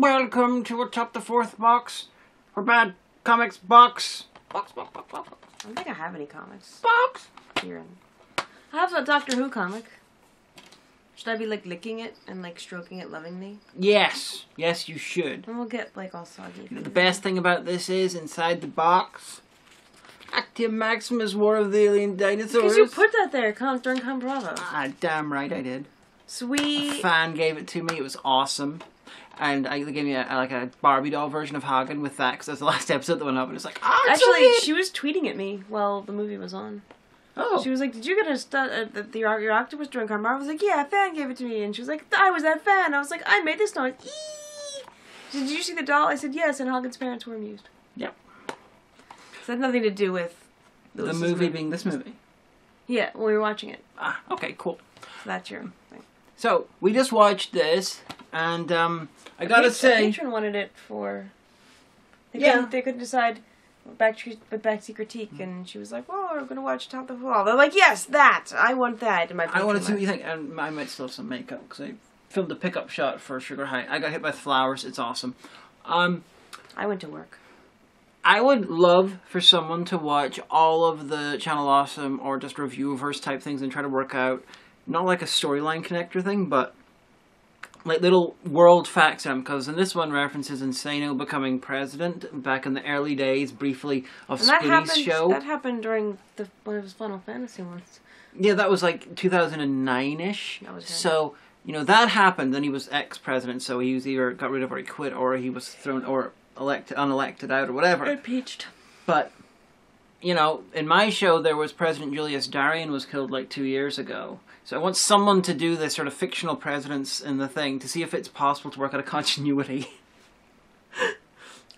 Welcome to Atop the Fourth Box. For Bad Comics Box. Box. I don't think I have any comics. Box. Here. I have a Doctor Who comic. Should I be like licking it and like stroking it lovingly? Yes. Yes, you should. And we'll get like all soggy. The best thing about this is, inside the box, Actium Maximus, War of the Alien Dinosaurs. Because you put that there during ConBravo. Ah, damn right I did. Sweet. A fan gave it to me. It was awesome. And they gave me a Barbie doll version of Hagen with that, because that's the last episode that went up, and it's like, oh, it's actually, so she was tweeting at me while the movie was on. Oh. She was like, did you get your octopus during ConBravo? I was like, yeah, a fan gave it to me. And she was like, I was that fan. I was like, I made this noise. Eee! She said, did you see the doll? I said, yes, and Hagen's parents were amused. Yep. So that had nothing to do with the movie being this movie. Yeah, when we were watching it. Ah, okay, cool. So that's your thing. So, we just watched this, and I gotta say... The patron wanted it for... Yeah. They couldn't decide Backseat critique, and she was like, "Oh, we're gonna watch Top of the Wall." They're like, "Yes, that! I want that." In my I want to see what you think, and I might still have some makeup because I filmed a pickup shot for Sugar High. I got hit by flowers. It's awesome. I went to work. I would love for someone to watch all of the Channel Awesome or just Reviewiverse type things and try to work out not like a storyline connector thing, but like little world facts, because in this one references Insano becoming president back in the early days, briefly, of Spoonie's show. That happened during one of his Final Fantasy ones. Yeah, that was like 2009-ish. So, you know, that happened, then he was ex-president, so he was either got rid of or he quit, or he was thrown, or unelected out, or whatever. Impeached. But, you know, in my show, there was President Julius Darien was killed like 2 years ago. So I want someone to do this sort of fictional presidents in the thing to see if it's possible to work out a continuity.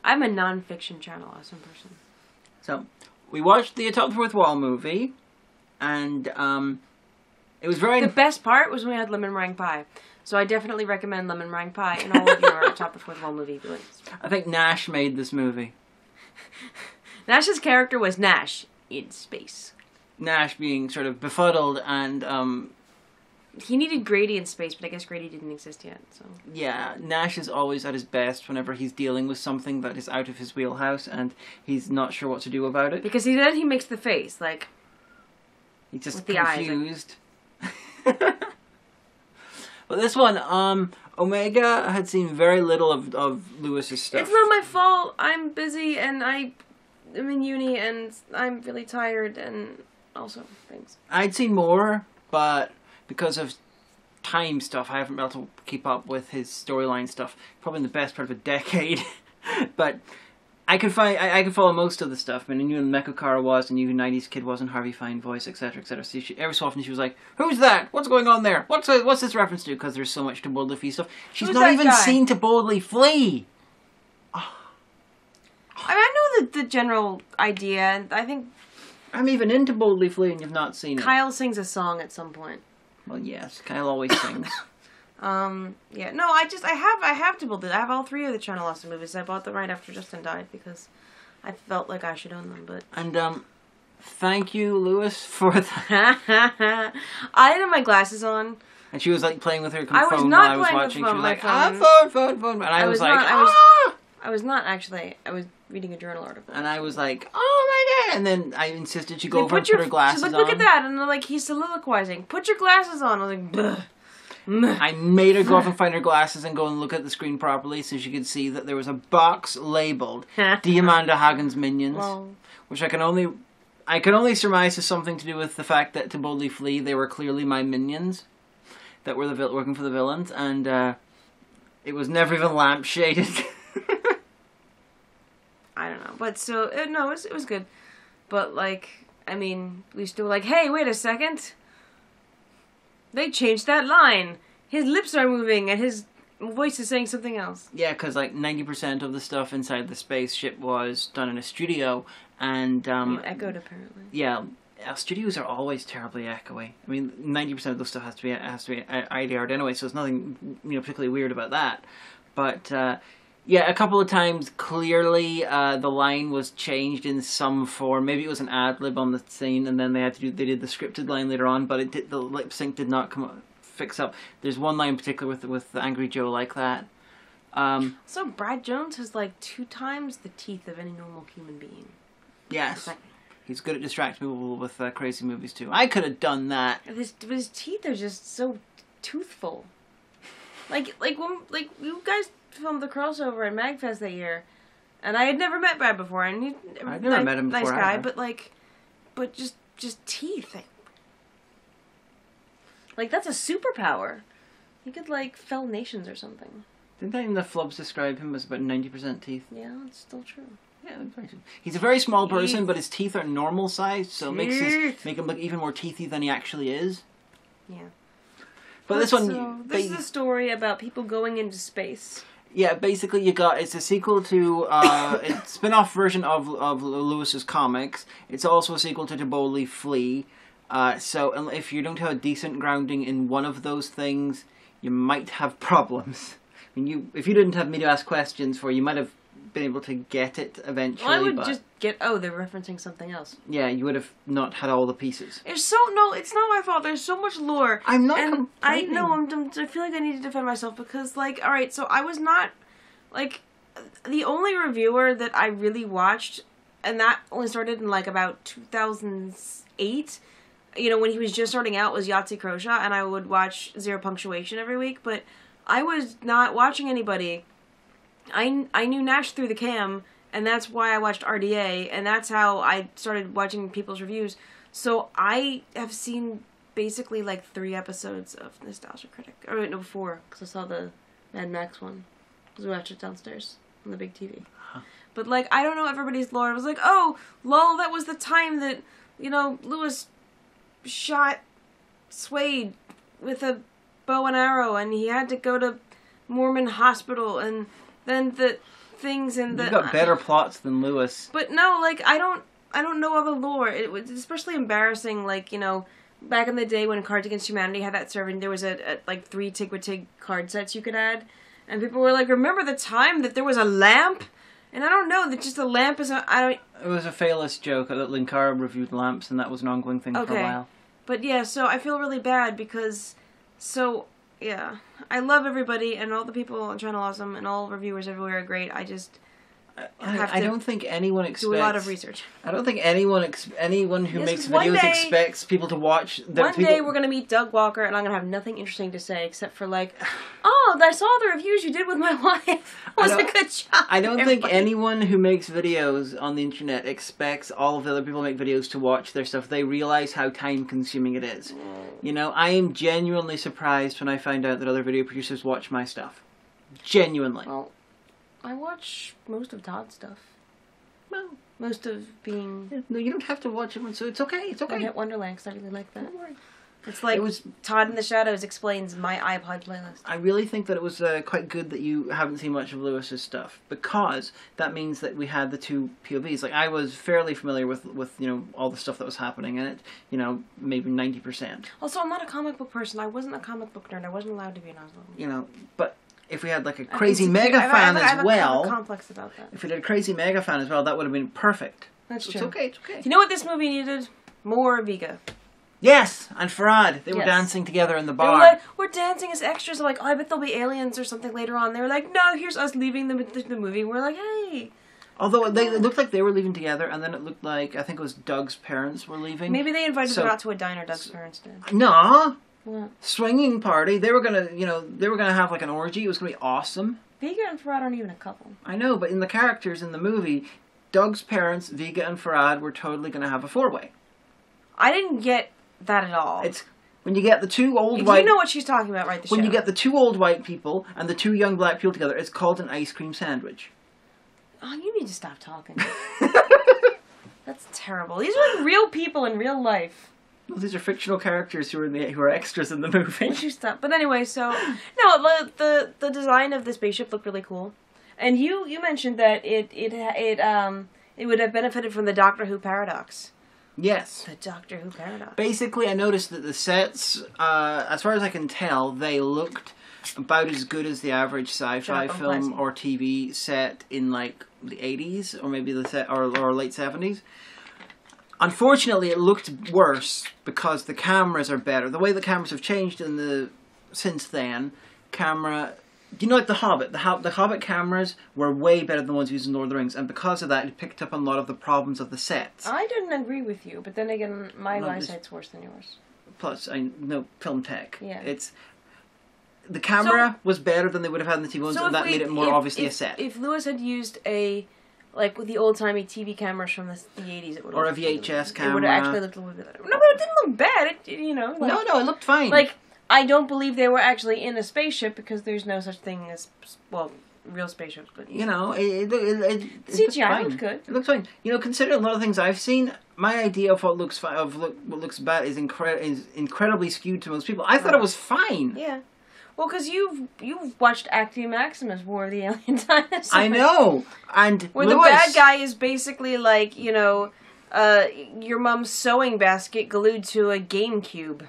I'm a non-fiction Channel Awesome person. So, we watched the Atop the Fourth Wall movie, and it was very... The best part was when we had lemon meringue pie. So I definitely recommend lemon meringue pie in all of your Atop the Fourth Wall movie viewings. I think Nash made this movie. Nash's character was Nash in space. Nash being sort of befuddled and... He needed Grady in space, but I guess Grady didn't exist yet, so... Yeah, Nash is always at his best whenever he's dealing with something that is out of his wheelhouse and he's not sure what to do about it. Because then he makes the face, like... He's just with the confused. But this one, Omega had seen very little of Lewis's stuff. It's not my fault. I'm busy and I'm in uni and I'm really tired and also things. I'd seen more, but because of time stuff, I haven't been able to keep up with his storyline stuff. Probably in the best part of a decade. But I could follow most of the stuff. I mean, I knew who Mekokara was, and knew who 90s Kid was, and Harvey Fine voice, etc., etc. So every so often she was like, "Who's that? What's going on there? What's this reference to?" Because there's so much to Boldly Flee stuff. She's not even seen To Boldly Flee. Oh. I know the general idea, and I think I'm even into Boldly Flee, and you've not seen it. Kyle sings a song at some point. Well, yes, Kyle always sings. Yeah, no, I have To Boldly. I have all three of the Channel Awesome movies. I bought them right after Justin died because I felt like I should own them, but... And, thank you, Lewis, for that. I didn't have my glasses on. And she was, like, playing with her phone while I was watching. She was like, phone. And I was like, I was not, actually. I was reading a journal article. And I was like, oh my god. And then I insisted she go over and put her glasses on. She's like, look at that. And they're like, he's soliloquizing. Put your glasses on. I was like, bleh. I made her go off and find her glasses and go and look at the screen properly so she could see that there was a box labelled Diamanda Hagen's Minions, which I can only surmise has something to do with the fact that To Boldly Flee, they were clearly my minions that were working for the villains, and it was never even lampshaded. I don't know, but still, no, it was good. But, like, I mean, we still were like, hey, wait a second. They changed that line. His lips are moving and his voice is saying something else. Yeah, because like 90% of the stuff inside the spaceship was done in a studio, and echoed apparently. Yeah, studios are always terribly echoey. I mean, 90% of the stuff has to be IDR'd anyway, so there's nothing particularly weird about that. But yeah, a couple of times clearly the line was changed in some form. Maybe it was an ad lib on the scene, and then they did the scripted line later on, but the lip sync did not fix up. There's one line in particular with Angry Joe like that. So Brad Jones has like 2 times the teeth of any normal human being. Yes. He's good at distracting people with crazy movies too. I could have done that. His teeth are just so toothful. Like you guys filmed the crossover at MagFest that year, and I had never met Brad before, and I've never met him before. Nice guy, either. but just teeth. Like that's a superpower. He could like fell nations or something. Didn't even the flubs describe him as about 90% teeth? Yeah, it's still true. Yeah, very true. He's a very small person, but his teeth are normal sized, so it make him look even more teethy than he actually is. Yeah. But this one... This is a story about people going into space. Yeah, basically it's a sequel to, a spin-off version of Lewis's comics. It's also a sequel to Taboli Flea. So if you don't have a decent grounding in one of those things, you might have problems. I mean, if you didn't have me to ask questions for, you might have been able to get it eventually. Well, I would just get, oh, they're referencing something else. Yeah, you would have not had all the pieces. It's not my fault. There's so much lore. I'm not complaining. I feel like I need to defend myself because, like, alright, so I was not, like, the only reviewer that I really watched, and that only started in, like, about 2008, you know, when he was just starting out, was Yahtzee Croshaw, and I would watch Zero Punctuation every week, but I was not watching anybody. I knew Nash through the cam, and that's why I watched RDA, and that's how I started watching people's reviews. So I have seen basically like 3 episodes of Nostalgia Critic. Or wait, no, 4, because I saw the Mad Max one. Because we watched it downstairs on the big TV. Huh. But like, I don't know everybody's lore. I was like, oh, lol, that was the time that, you know, Lewis shot Suede with a bow and arrow, and he had to go to Mormon hospital, and then the things in the... You've got better plots than Lewis. But no, like, I don't know all the lore. It was especially embarrassing, like, you know, back in the day when Cards Against Humanity had that server, and there was like 3 Tig-Wa-Tig card sets you could add, and people were like, remember the time that there was a lamp? And I don't know, that just a lamp is It was a Phaelus joke that Linkara reviewed lamps, and that was an ongoing thing for a while. But yeah, so I feel really bad because... So, yeah. I love everybody, and all the people on Channel Awesome, and all reviewers everywhere are great. I just I don't think anyone expects... do a lot of research. I don't think anyone who makes videos expects people to watch... One day we're going to meet Doug Walker, and I'm going to have nothing interesting to say, except for like, oh, I saw the reviews you did with my wife. It was a good job. I don't think anyone who makes videos on the internet expects all of the other people who make videos to watch their stuff. They realize how time-consuming it is. You know, I am genuinely surprised when I find out that other video producers watch my stuff. Genuinely. Well, I watch most of Todd's stuff. Well, most of being... No, you don't have to watch it, so it's okay, it's okay. I hit Wonderland, because I really like that. Don't worry. It's like Todd in the Shadows explains my iPod playlist. I really think that it was quite good that you haven't seen much of Lewis's stuff, because that means that we had the 2 POVs. Like, I was fairly familiar with you know, all the stuff that was happening in it, you know, maybe 90%. Also, I'm not a comic book person. I wasn't a comic book nerd. I wasn't allowed to be when I was little. You know, but... If we had like a crazy mega fan as well, I have a complex about that. If we had a crazy mega fan as well, that would have been perfect. That's true. It's okay, it's okay. You know what this movie needed? More Vega. Yes, and Farad. They were dancing together in the bar. They were like, we're dancing as extras. I'm like, oh, I bet there'll be aliens or something later on. They were like, no, here's us leaving the movie. We're like, hey. Although it looked like they were leaving together, and then it looked like, I think it was Doug's parents were leaving. Maybe they invited them out to a diner, Doug's parents did. Nah. What? Swinging party. They were gonna have like an orgy. It was gonna be awesome. Vega and Farad aren't even a couple. I know, but in the characters in the movie, Doug's parents, Vega and Farad, were totally gonna have a 4-way. I didn't get that at all. It's when you get the 2 old white... You know what she's talking about, right? When you get the 2 old white people and the 2 young black people together, it's called an ice cream sandwich. Oh, you need to stop talking. That's terrible. These are like real people in real life. Well, these are fictional characters who are extras in the movie. Would you stop? But anyway, so no, the design of the spaceship looked really cool, and you mentioned that it would have benefited from the Doctor Who paradox. Yes. The Doctor Who paradox. Basically, I noticed that the sets, as far as I can tell, they looked about as good as the average sci-fi film or TV set in like the 80s or maybe or late 70s. Unfortunately, it looked worse because the cameras are better. The way the cameras have changed since then, camera you know, like The Hobbit. The Hobbit cameras were way better than the ones used in Lord of the Rings, and because of that, it picked up on a lot of the problems of the sets. I didn't agree with you, but then again, my eyesight's worse than yours. Plus, I know film tech. Yeah. The camera was better than they would have had in the TV ones, and that made it more obviously a set. If Lewis had used like with the old-timey TV cameras from the 80s, it would have... Or a VHS camera. It would have actually looked a little bit better. No, but it didn't look bad. No, it looked fine. Like, I don't believe they were actually in a spaceship because there's no such thing as, well, real spaceships. But you know, CGI looked good. It looks fine. You know, considering a lot of things I've seen, my idea of what looks what looks bad is incredibly skewed to most people. I thought it was fine. Yeah. Well, because you've watched Actium Maximus, War of the Alien Dinosaurs. I know, and where Lewis, the bad guy is basically like, you know, your mom's sewing basket glued to a GameCube.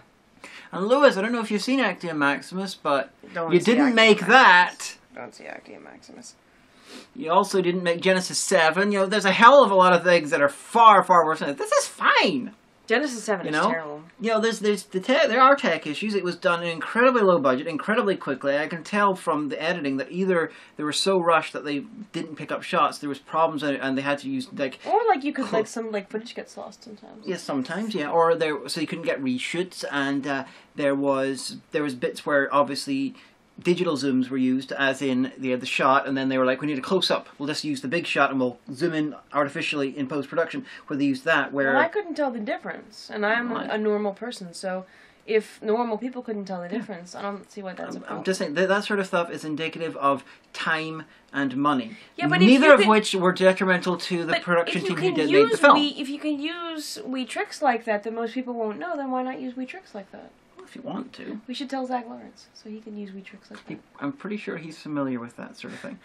And Lewis, I don't know if you've seen Actium Maximus, but Don't you see didn't Actium make Maximus. that. Don't see Actium Maximus. You also didn't make Genesis 7. You know, there's a hell of a lot of things that are far, far worse than it. This is fine. Genesis 7 is terrible. You know, there are tech issues. It was done in incredibly low budget, incredibly quickly. I can tell from the editing that either they were so rushed that they didn't pick up shots, there was problems, and they had to use like... Or like you could some footage gets lost sometimes. Yes, sometimes, yeah. Or so you couldn't get reshoots, and there was bits where obviously digital zooms were used, as in the shot, and then they were like, we need a close-up. We'll just use the big shot and we'll zoom in artificially in post-production, where they used that, where... Well, I couldn't tell the difference, and I'm a normal person, so if normal people couldn't tell the difference, I don't see why that's a problem. I'm just saying, that sort of stuff is indicative of time and money. Yeah, but neither of which were detrimental to the production team who did make the film. If you can use wee tricks like that most people won't know, then why not use wee tricks like that? If you want to. We should tell Zach Lawrence so he can use wee tricks like that. I'm pretty sure he's familiar with that sort of thing.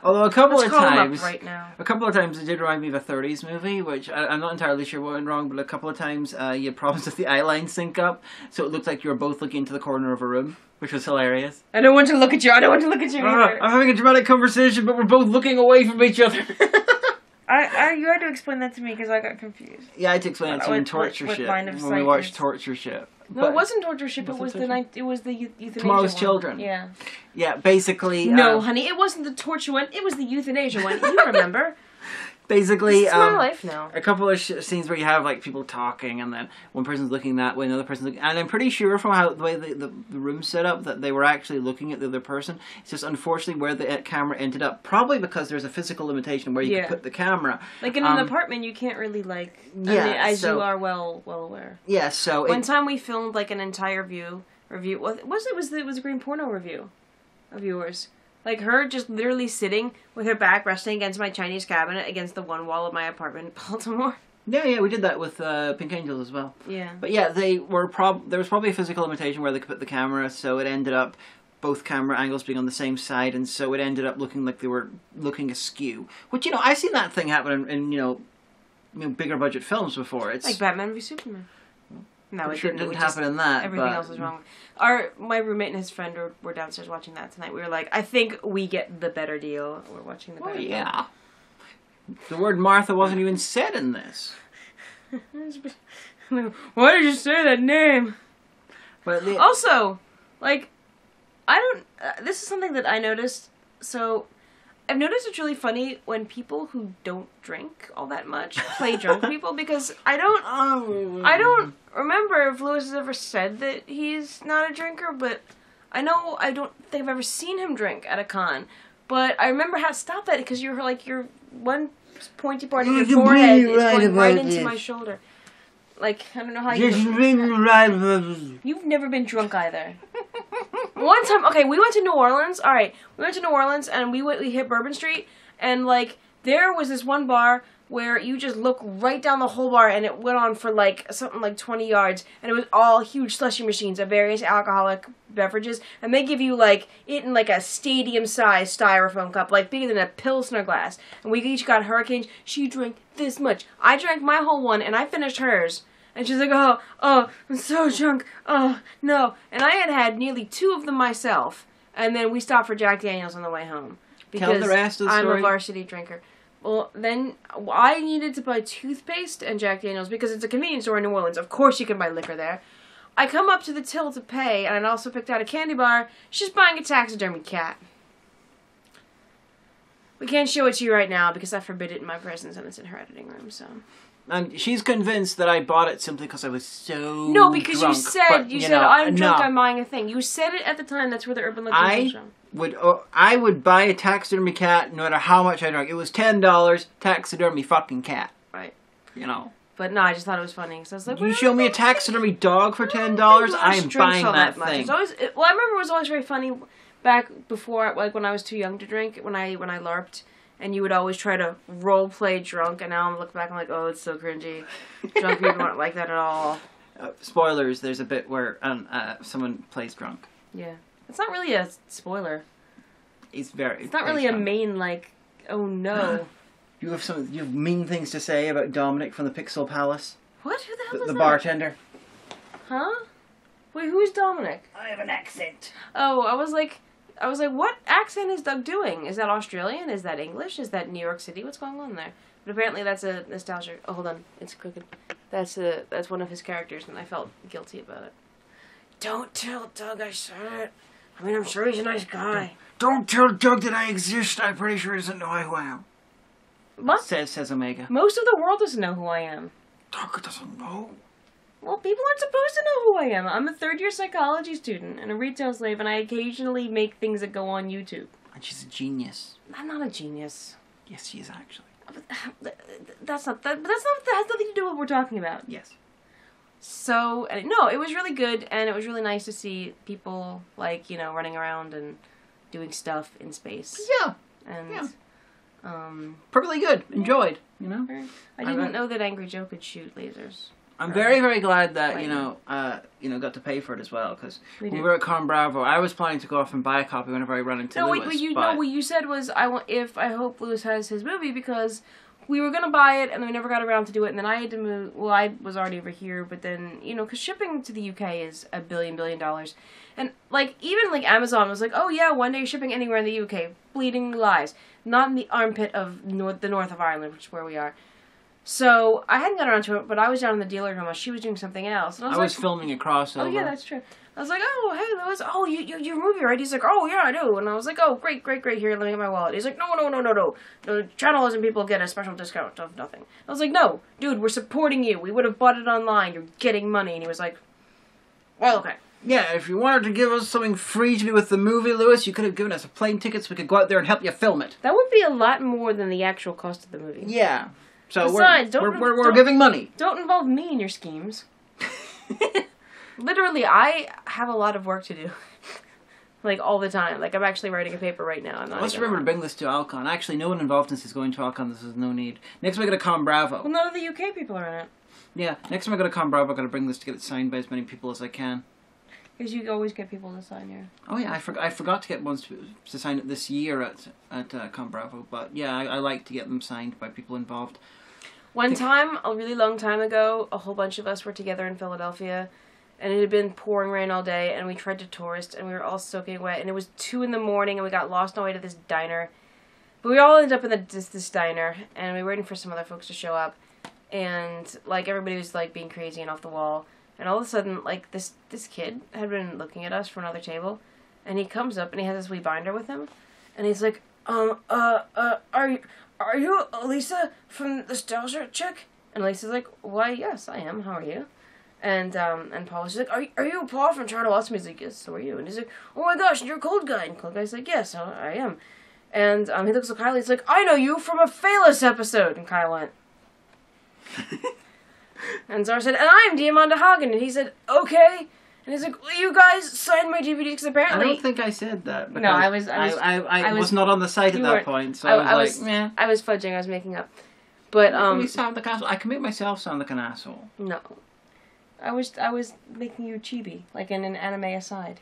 Although a couple of times it did remind me of a 30s movie, which I'm not entirely sure what went wrong, but a couple of times you had problems with the eye line sync up, so it looked like you were both looking into the corner of a room, which was hilarious. I don't want to look at you. I don't want to look at you either. I'm having a dramatic conversation, but we're both looking away from each other. You had to explain that to me because I got confused. Yeah, I had to explain it to you in Torture Ship when we watched Torture Ship. No, it wasn't Torture Ship. It was the euthanasia Tomorrow's one. Children. Yeah. Yeah, basically. No, honey, it wasn't the torture one. It was the euthanasia one. You remember? Basically, it's my life now. A couple of scenes where you have like people talking, and then one person's looking that way, another person's looking, and I'm pretty sure from the way the room's set up that they were actually looking at the other person. It's just unfortunately where the camera ended up, probably because there's a physical limitation where you can put the camera. Like in an apartment, you can't really as you are well aware. Yeah, so one time we filmed like an entire review. Well, it was a green porno review of yours. Like her just literally sitting with her back resting against my Chinese cabinet against the one wall of my apartment in Baltimore. Yeah, we did that with Pink Angels as well. Yeah. But yeah, there was probably a physical limitation where they could put the camera, so it ended up both camera angles being on the same side, and so it ended up looking like they were looking askew. Which, you know, I've seen that thing happen in bigger budget films before. It's like Batman v Superman. No, it didn't happen in that. Everything else was wrong. My roommate and his friend were downstairs watching that tonight. We were like, I think we get the better deal. We're watching the better deal. Yeah. The word Martha wasn't even said in this. Why did you say that name? But also, like, this is something that I noticed. So, I've noticed it's really funny when people who don't drink all that much play drunk people, because I don't remember if Lewis has ever said that he's not a drinker, but I don't think I've ever seen him drink at a con. But I remember how to stop that, because your one pointy part of your forehead is going right into my shoulder. Like, I don't know how You've never been drunk either. One time, okay, we went to New Orleans. All right, we went to New Orleans, and we hit Bourbon Street, and like there was this one bar where you just look right down the whole bar, and it went on for like something like 20 yards, and it was all huge slushy machines of various alcoholic beverages, and they give you like it in like a stadium-sized styrofoam cup, like bigger than a Pilsner glass, and we each got Hurricanes. She drank this much. I drank my whole one, and I finished hers. And she's like, oh, I'm so drunk. Oh, no. And I had nearly 2 of them myself. And then we stopped for Jack Daniels on the way home. Because Tell the rest of the story. I'm a varsity drinker. Well, then I needed to buy toothpaste and Jack Daniels because it's a convenience store in New Orleans. Of course you can buy liquor there. I come up to the till to pay, and I also picked out a candy bar. She's buying a taxidermy cat. We can't show it to you right now because I forbid it in my presence, and it's in her editing room, so... And she's convinced that I bought it simply because I was so No, because drunk, you said, but, I'm drunk, no. I'm buying a thing. You said it at the time, that's where the Urban Legends was from. I would buy a taxidermy cat no matter how much I drank. It was $10, taxidermy fucking cat. Right. You know. But no, I just thought it was funny. Because I was like, You show me a taxidermy dog for $10, I am buying that thing. It's always, I remember it was always very funny back before, like when I was too young to drink, when I LARPed. And you would always try to role play drunk, and now I'm looking back and I'm like, oh, it's so cringy. Drunk people aren't like that at all. Spoilers, there's a bit where someone plays drunk. Yeah. It's not really a spoiler. It's not really a main, like, oh no. You have mean things to say about Dominic from the Pixel Palace? What? Who the hell was that? The bartender. Huh? Wait, who's Dominic? I have an accent. Oh, I was like, what accent is Doug doing? Is that Australian? Is that English? Is that New York City? What's going on there? But apparently that's a nostalgia. Oh, hold on. It's crooked. That's one of his characters, and I felt guilty about it. Don't tell Doug I said it. I mean, I'm sure he's a nice guy. Don't tell Doug that I exist. I'm pretty sure he doesn't know who I am. What? Says Omega. Most of the world doesn't know who I am. Doug doesn't know. Well, people aren't supposed to know who I am. I'm a third-year psychology student and a retail slave, and I occasionally make things that go on YouTube. And she's a genius. I'm not a genius. Yes, she is actually. That's that has nothing to do with what we're talking about. Yes. So, no, it was really good, and it was really nice to see people, like, running around and doing stuff in space. Yeah. And, perfectly good. Enjoyed, I didn't know that Angry Joe could shoot lasers. I'm very, very glad that, got to pay for it as well, because when we were at ConBravo, I was planning to go off and buy a copy whenever I run into Lewis. What you said was, I hope Lewis has his movie, because we were going to buy it, and then we never got around to do it, and then I had to move, well, I was already over here, but then, because shipping to the UK is $1 billion. And, even, Amazon was like, oh, yeah, one day shipping anywhere in the UK. Bleeding lies. Not in the armpit of the north of Ireland, which is where we are. So, I hadn't got around to it, but I was down in the dealer room while she was doing something else. And I was filming a crossover. Oh, yeah, that's true. I was like, oh, hey, Lewis, oh, your movie, right? He's like, oh, yeah, I do. And I was like, oh, great, here, let me get my wallet. He's like, no. The channels people get a special discount of nothing. I was like, no, dude, we're supporting you. We would have bought it online. You're getting money. And he was like, well, okay. Yeah, if you wanted to give us something free to do with the movie, Lewis, you could have given us a plane ticket so we could go out there and help you film it. That would be a lot more than the actual cost of the movie. Yeah. So besides, we're giving money. Don't involve me in your schemes. Literally, I have a lot of work to do. All the time. I'm actually writing a paper right now. Let's remember to bring this to Alcon. Actually, no one involved in this is going to Alcon. This is no need. Next time I go to ConBravo. Well, none of the UK people are in it. Yeah, next time I go to ConBravo, I've got to bring this to get it signed by as many people as I can. Because you always get people to sign your... Oh yeah, I forgot to get ones to sign it this year at ConBravo. But yeah, I like to get them signed by people involved. One time, a really long time ago, a whole bunch of us were together in Philadelphia, and it had been pouring rain all day, and we tried to tourist, and we were all soaking wet, and it was 2 in the morning, and we got lost on our way to this diner. But we all ended up in this diner, and we were waiting for some other folks to show up, and, everybody was, being crazy and off the wall, and all of a sudden, this kid had been looking at us from another table, and he comes up, and he has this wee binder with him, and he's like, Are you Elisa from the Nostalgia Chick? And Elisa's like, why, yes, I am. How are you? And Paul was like, are you Paul from Charter Awesome? He's like, yes, so are you. And he's like, oh my gosh, you're a Cold Guy. And Cold Guy's like, yes, I am. And he looks at Kyle, he's like, I know you from a Phalus episode. And Kyle went. And Zara said, and I'm Diamanda Hagen. And he said, okay. And he's like, will you guys sign my DVD? Because apparently... I don't think I said that. No, I was not on the site at that point, so I was like, meh. I was fudging, I was making up. But, you sound like an asshole. I can make myself sound like an asshole. No. I was making you chibi, in an anime aside.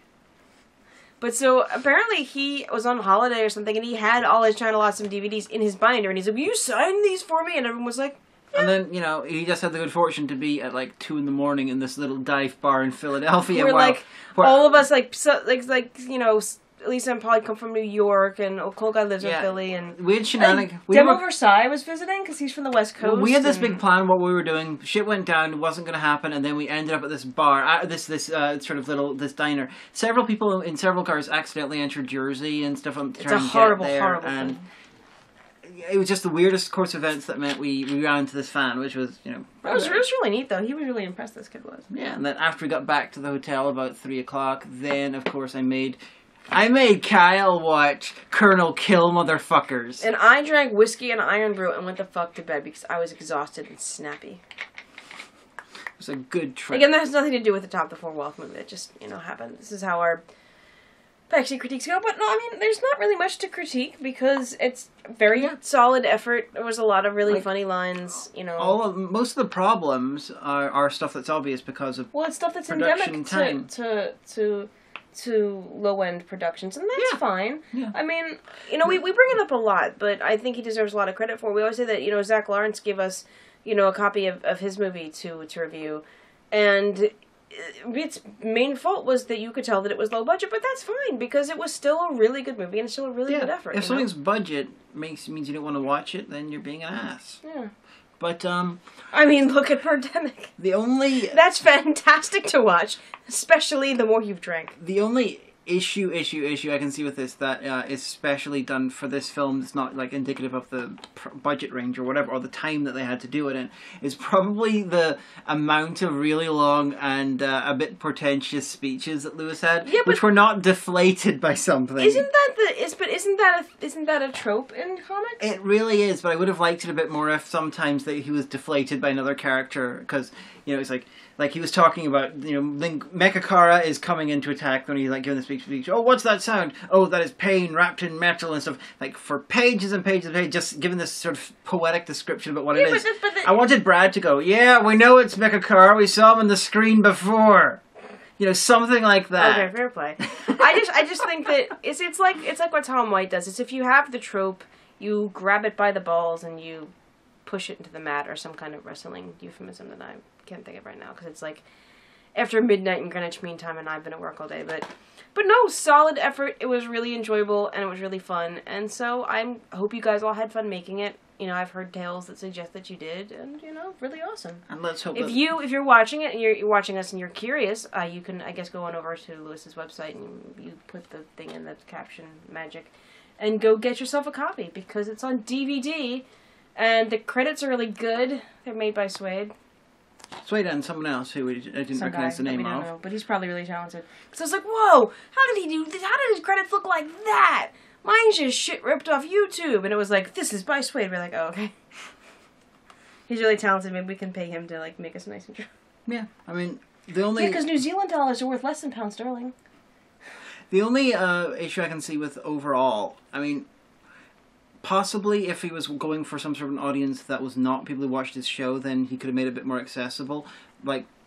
But so, apparently he was on holiday or something, and he had all his Channel Awesome DVDs in his binder, and he's like, will you sign these for me? And everyone was like... And then, he just had the good fortune to be at 2 in the morning in this little dive bar in Philadelphia. Where all of us, Lisa and Polly come from New York, and Cold Guy lives in Philly, and we had shenanigans. Demo Versailles was visiting because he's from the West Coast. We had this big plan. What we were doing, shit went down. It wasn't going to happen, and then we ended up at this bar, this sort of this diner. Several people in several cars accidentally entered Jersey and stuff. It's a horrible and thing. It was just the weirdest course of events that meant we ran into this fan, which was, It was really neat, though. He was really impressed, this kid was. Yeah, and then after we got back to the hotel about 3 o'clock, then, of course, I made Kyle watch Colonel Kill Motherfuckers. And I drank whiskey and Iron Brew and went the fuck to bed because I was exhausted and snappy. It was a good trip. Again, that has nothing to do with the Top the Four Walls movie. It just, happened. This is how our Backseat critiques go. But no, I mean, there's not really much to critique because it's very solid effort. There was a lot of really funny lines, Most of the problems are stuff that's obvious because of it's stuff that's production endemic time. to low-end productions, and that's fine. Yeah. I mean, we bring it up a lot, but I think he deserves a lot of credit for it. We always say that, Zach Lawrence gave us, a copy of his movie to review, and its main fault was that you could tell that it was low budget, but that's fine, because it was still a really good movie, and it's still a really good effort. If something's budget means you don't want to watch it, then you're being an ass. Yeah. But, I mean, look at Birdemic. That's fantastic to watch, especially the more you've drank. The only issue I can see with this that is specially done for this film that's not, indicative of the budget range or whatever, or the time that they had to do it in, is probably the amount of really long and a bit pretentious speeches that Lewis had, which were not deflated by something. Isn't that a trope in comics? It really is, but I would have liked it a bit more if sometimes that he was deflated by another character, because, it's like he was talking about, Mecha is coming in to attack when he's giving the speech. Oh, what's that sound? Oh, that is pain wrapped in metal and stuff. For pages and pages and pages, just giving this sort of poetic description about what it is. I wanted Brad to go, yeah, we know it's Mecha, we saw him on the screen before. Something like that. Okay, fair play. I just think that it's like what Tom White does. It's if you have the trope, you grab it by the balls and you push it into the mat, or some kind of wrestling euphemism that I can't think of right now, because it's after midnight in Greenwich Mean Time, and I've been at work all day. But no, solid effort. It was really enjoyable and it was really fun, and so I hope you guys all had fun making it. I've heard tales that suggest that you did, and really awesome. And let's hope if you're watching it and you're watching us and you're curious, you can, I guess, go on over to Lewis's website and you put the thing in the caption magic, and go get yourself a copy, because it's on DVD, and the credits are really good. They're made by Suede. Suede and someone else who I didn't recognize the name of. Know, but he's probably really talented. Because I was like, whoa, how did he do this? How did his credits look like that? Mine's just shit ripped off YouTube. And it was like, this is by Suede. We're like, oh, okay. He's really talented. Maybe we can pay him to, make us a nice intro. Yeah, I mean, the only... Yeah, because New Zealand dollars are worth less than pound sterling. The only issue I can see with overall, I mean, possibly if he was going for some sort of an audience that was not people who watched his show, then he could have made it a bit more accessible,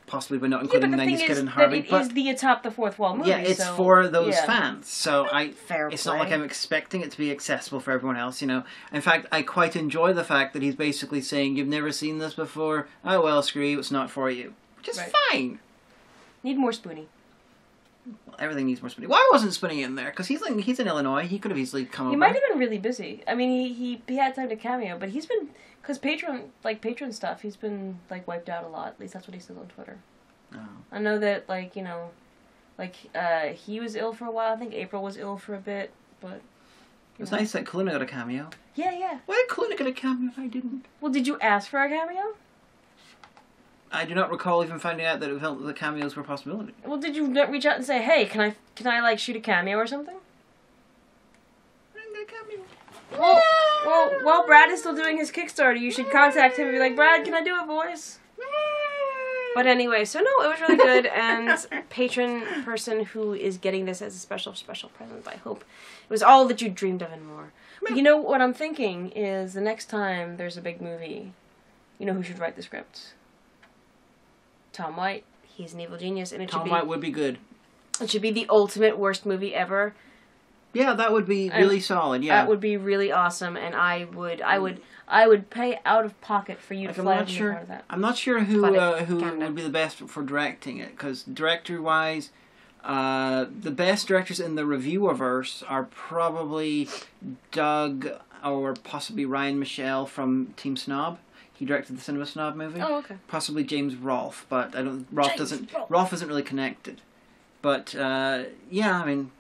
possibly by not including the 90s Kid and Harvey. It is the Atop the Fourth Wall movie. Yeah, it's for those fans. So Fair it's play. not like I'm expecting it to be accessible for everyone else, In fact, I quite enjoy the fact that he's basically saying, you've never seen this before, oh well, screw you, it's not for you. Which is fine. Need more Spoonie. Well, everything needs more Spoonie. Why wasn't Spoonie in there? Because he's in Illinois. He could have easily come over. He might have been really busy. I mean, he had time to cameo, but he's been, because patron stuff, he's been, wiped out a lot. At least that's what he says on Twitter. Oh. I know that, he was ill for a while. I think April was ill for a bit, but... It was nice that Kaluna got a cameo. Yeah. Why did Kaluna get a cameo if I didn't? Well, did you ask for a cameo? I do not recall even finding out that it felt that the cameos were a possibility. Well, did you reach out and say, hey, can I shoot a cameo or something? I didn't get a cameo. Well, while Brad is still doing his Kickstarter, you should contact him and be like, Brad, can I do a voice? But anyway, so no, it was really good, and patron person who is getting this as a special present, I hope it was all that you dreamed of and more. But you know what I'm thinking is the next time there's a big movie, you know who should write the script? Tom White. He's an evil genius, and Tom White would be good. It should be the ultimate worst movie ever. Yeah, that would be really solid. Yeah, that would be really awesome, and I would pay out of pocket for you to fly and be part of that. I'm not sure who would be the best for directing it, because director-wise, The best directors in the reviewerverse are probably Doug or possibly Ryan Michelle from Team Snob. He directed the Cinema Snob movie. Oh, okay. Possibly James Rolfe, but I don't. Rolfe. Rolfe isn't really connected. But yeah, I mean,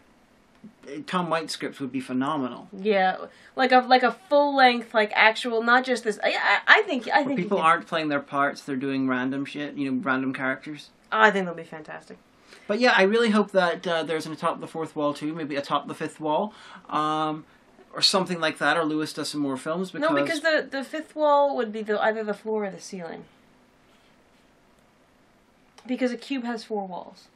Tom White's script would be phenomenal. Yeah, like a full length, like actual, not just this. I think people aren't playing their parts; they're doing random shit. Random characters. Oh, I think that'll be fantastic. But yeah, I really hope that there's an Atop the Fourth Wall too, maybe Atop the Fifth Wall, or something like that. Or Lewis does some more films because the fifth wall would be either the floor or the ceiling. Because a cube has 4 walls.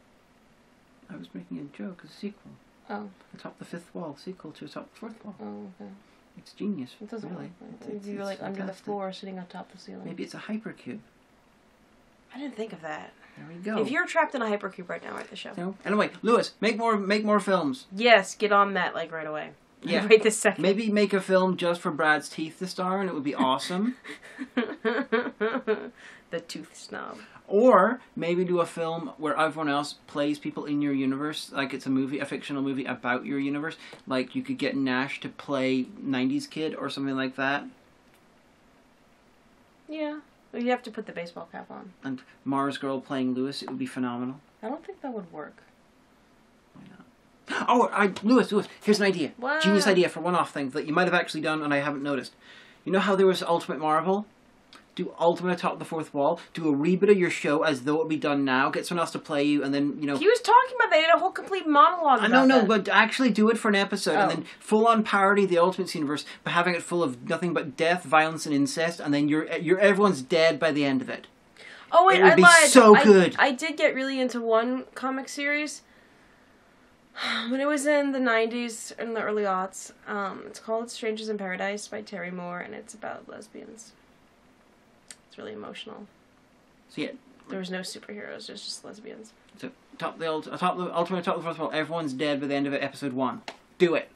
I was making a joke, a sequel. Oh. Atop the Fifth Wall, sequel to Atop the Fourth Wall. Oh, okay. It's genius. It doesn't really. Maybe you're like under the floor, sitting on top of the ceiling. Maybe it's a hypercube. I didn't think of that. There we go. If you're trapped in a hypercube right now, write the show. No. Anyway, Lewis, make more films. Yes, get on that like right away. Yeah. Right this second. Maybe make a film just for Brad's teeth to star, and it would be awesome. The tooth snob. Or maybe do a film where everyone else plays people in your universe, like it's a fictional movie about your universe. Like you could get Nash to play 90s Kid or something like that. Yeah. Well, you have to put the baseball cap on. And Mars Girl playing Lewis, it would be phenomenal. I don't think that would work. Why not? Oh, Lewis, here's an idea. What? Genius idea for one-off thing that you might have actually done and I haven't noticed. You know how there was Ultimate Marvel? Do Ultimate Atop the Fourth Wall. Do a reboot of your show as though it would be done now. Get someone else to play you, and then He was talking about that. He had a whole complete monologue. About that. But actually do it for an episode, and then full-on parody the Ultimate Universe by having it full of nothing but death, violence, and incest, and then everyone's dead by the end of it. Oh wait, it would be lied. so good. I did get really into one comic series when it was in the 90s, in the early aughts. It's called Strangers in Paradise by Terry Moore, and it's about lesbians. Really emotional. So yeah, there was no superheroes. There's just lesbians. So Ultimate Atop the Fourth Wall. Everyone's dead by the end of it. Episode 1. Do it.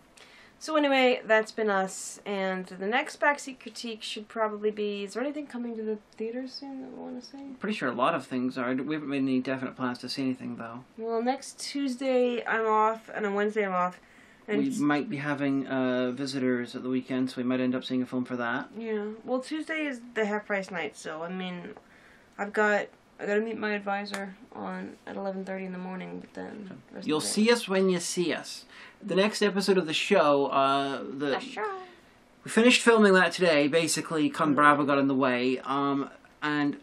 So anyway, that's been us, and the next Backseat critique should probably be. Is there anything coming to the theaters soon that we want to see? Pretty sure a lot of things are. We haven't made any definite plans to see anything though. Well, next Tuesday I'm off, and on Wednesday I'm off. And we might be having visitors at the weekend, so we might end up seeing a film for that. Yeah. Well, Tuesday is the half-price night, so I mean, I got to meet my advisor at 11:30 in the morning. But then you'll see us when you see us. The next episode of the show, we finished filming that today. Basically, ConBravo got in the way, and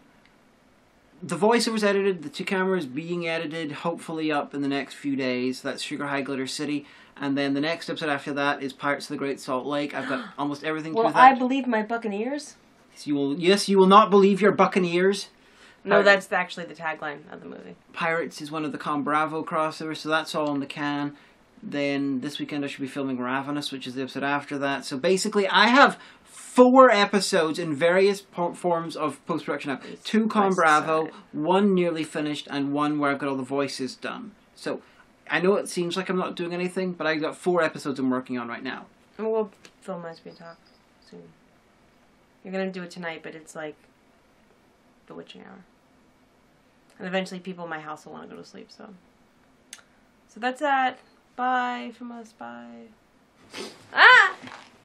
the voiceover's edited. The 2 cameras being edited, hopefully up in the next few days. That's Sugar High Glitter City. And then the next episode after that is Pirates of the Great Salt Lake. I've got almost everything to do with that. Well, I believe my Buccaneers. Yes, you will not believe your Buccaneers. No, that's actually the tagline of the movie. Pirates is one of the ConBravo crossovers, so that's all in the can. Then this weekend I should be filming Ravenous, which is the episode after that. So basically I have 4 episodes in various forms of post-production now. 2 ConBravo, 1 nearly finished, and 1 where I've got all the voices done. So I know it seems like I'm not doing anything, but I've got 4 episodes I'm working on right now. And we'll film as we talk soon. You're going to do it tonight, but it's like the witching hour. And eventually people in my house will want to go to sleep, so. So that's that. Bye from us. Bye. Ah!